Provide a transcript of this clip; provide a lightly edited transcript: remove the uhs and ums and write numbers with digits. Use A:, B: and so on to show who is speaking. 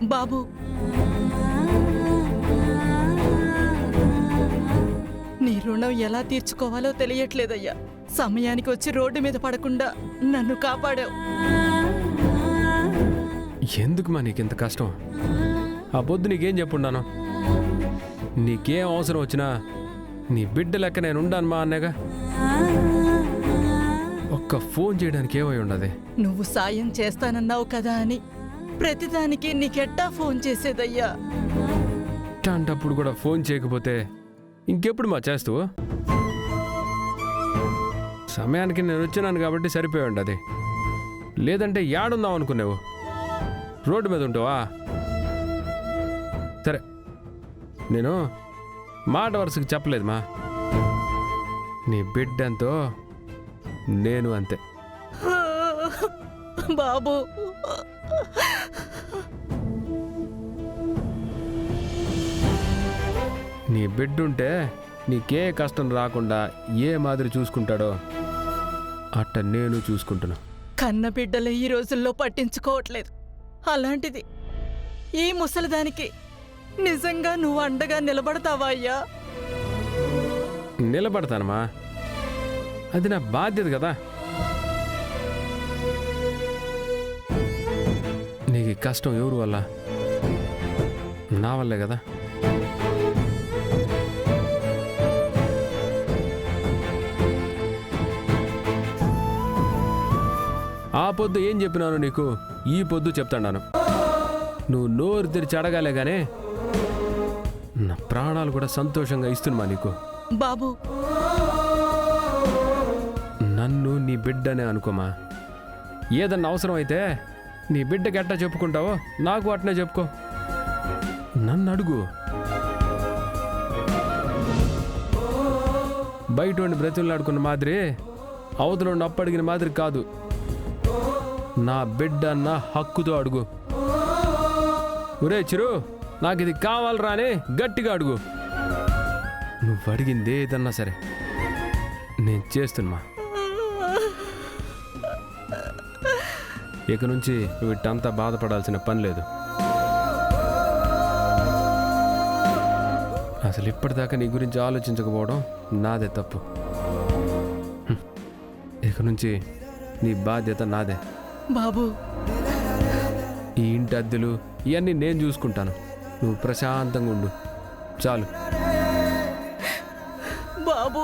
A: బాబు, నీ రుణం ఎలా తీర్చుకోవాలో తెలియట్లేదయ్యా. సమయానికి వచ్చి రోడ్డు మీద పడకుండా నన్ను కాపాడావు.
B: ఎందుకుమా నీకింత కష్టం? ఆ పొద్దు నీకేం చెప్పుండాను? నీకేం అవసరం వచ్చినా నీ బిడ్డ లెక్క నేను ఉండాను మా అన్నగా. ఒక్క ఫోన్ చేయడానికి ఏమై ఉండదు.
A: నువ్వు సాయం చేస్తానన్నావు కదా అని ప్రతిదానికి నీకెట్టా ఫోన్ చేసేదయ్యా?
B: అప్పుడు కూడా ఫోన్ చేయకపోతే ఇంకెప్పుడు మా చేస్తావు? సమయానికి నేను వచ్చినాను కాబట్టి సరిపోయి ఉండదు. లేదంటే యాడుందాం అనుకున్నావు? రోడ్డు మీద ఉంటావా? సరే, నేను మాట వరుసకి చెప్పలేదు మా. నీ బిడ్డంతో నేను అంతే.
A: బాబు,
B: నీ బిడ్డుంటే నీకే కష్టం రాకుండా ఏ మాదిరి చూసుకుంటాడో అట్ట నేను చూసుకుంటున్నా.
A: కన్న బిడ్డలు ఈ రోజుల్లో పట్టించుకోవట్లేదు. అలాంటిది ఈ ముసలిదానికి నిజంగా నువ్వు అండగా నిలబడతావా అయ్యా?
B: నిలబడతానమ్మా, అది నా బాధ్యత కదా. నీకు కష్టం ఎవరు వల్ల? నా వల్లే కదా. ఆ పొద్దు ఏం చెప్పినాను నీకు, ఈ పొద్దు చెప్తాను. నువ్వు నోరు తెరిచి అడగాలే గానే నా ప్రాణాలు కూడా సంతోషంగా ఇస్తున్నా నీకు.
A: బాబు,
B: నన్ను నీ బిడ్డనే అనుకోమా. ఏదన్నా అవసరం అయితే నీ బిడ్డకి ఎట్టా చెప్పుకుంటావో నాకు అట్నే చెప్పుకో. నన్ను అడుగు. బయట ఉండి బ్రతులాడుకున్న మాదిరి అవతల ఉండి అప్పడిగిన మాదిరి కాదు. నా బిడ్డ నా హక్కుతో అడుగు. ఒరే చిరు, నాకు ఇది కావాలరా అని గట్టిగా అడుగు. నువ్వు అడిగింది ఏదన్నా సరే నేను చేస్తున్నా. ఇక నుంచి నువ్వు ఇట్టంతా బాధపడాల్సిన పని లేదు. అసలు ఇప్పటిదాకా నీ గురించి ఆలోచించకపోవడం నాదే తప్పు. ఇక నుంచి నీ బాధ్యత నాదే.
A: బాబు,
B: ఈ ఇంటి అద్దెలు ఇవన్నీ నేను చూసుకుంటాను. నువ్వు ప్రశాంతంగా ఉండు చాలు.
A: బాబు.